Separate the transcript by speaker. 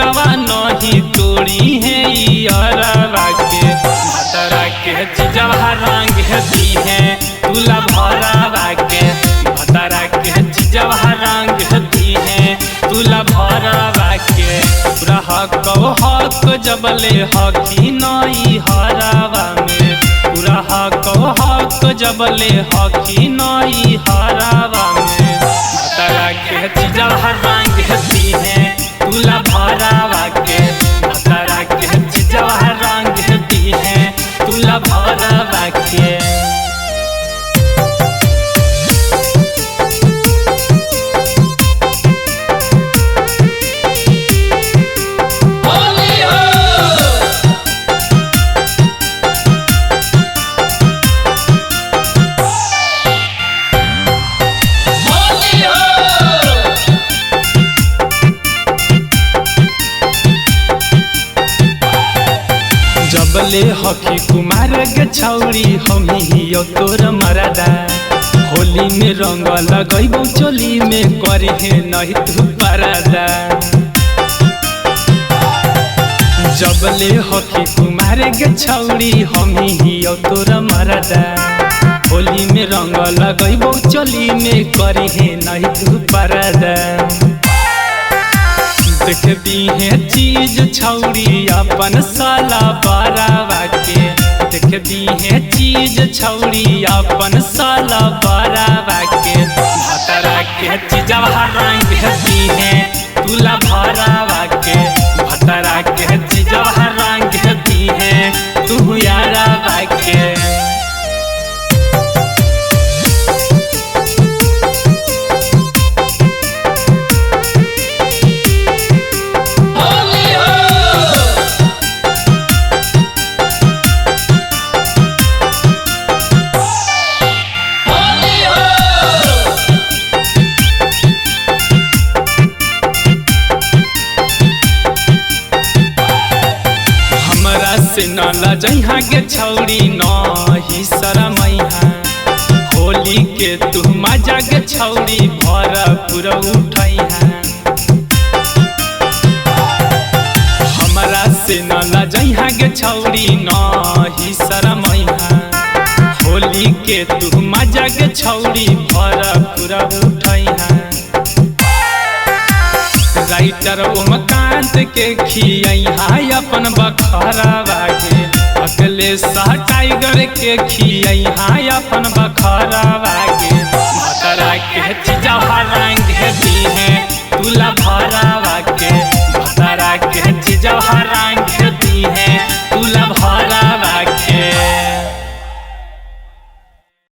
Speaker 1: दिलवा नहीं तोड़ी है यारवा के भतरा के चिजवा रंग दी है तुला भरावा के भतरा के चिजवा रंग दी है तुला भरावा के पूरा हक जबले हकी नई हरावा में पूरा हक जबले हकी नई हरावा में भतरा के चिजवा रंग दी है तुला भरावा के भतरा के चिजवा रंग दी है तुला भरावा के जबले हकी कुमार के छौड़ी हम ही तोर मरदा होली में रंग लगैबो चोली में करी है नहीं तू परदा जबले हकी कुमार के छौड़ी हम ही तोर मरदा होली में रंग लगैबो चोली में करी है नहीं तू परदा देखती है चीज छौड़ी अपन साला बारावा के देखती है चीज छौड़ी अपन साला बारावा के भतरा के चिजवा रंग दी है तुला भरावा के भतरा के चिजवा रंग दी है तू यारावा के से न लजहा के छौड़ी नहीं शरमैहा होली के तू मजा के छौड़ी भरपूर उठैहा हमरा से न लजहा के छौड़ी नहीं शरमैहा होली के तू मजा के छौड़ी भरपूर उठैहा राइटर ओमकांत के खिया अपन बखरावा के अखिलेश टाइगर के खिया अपन बखरा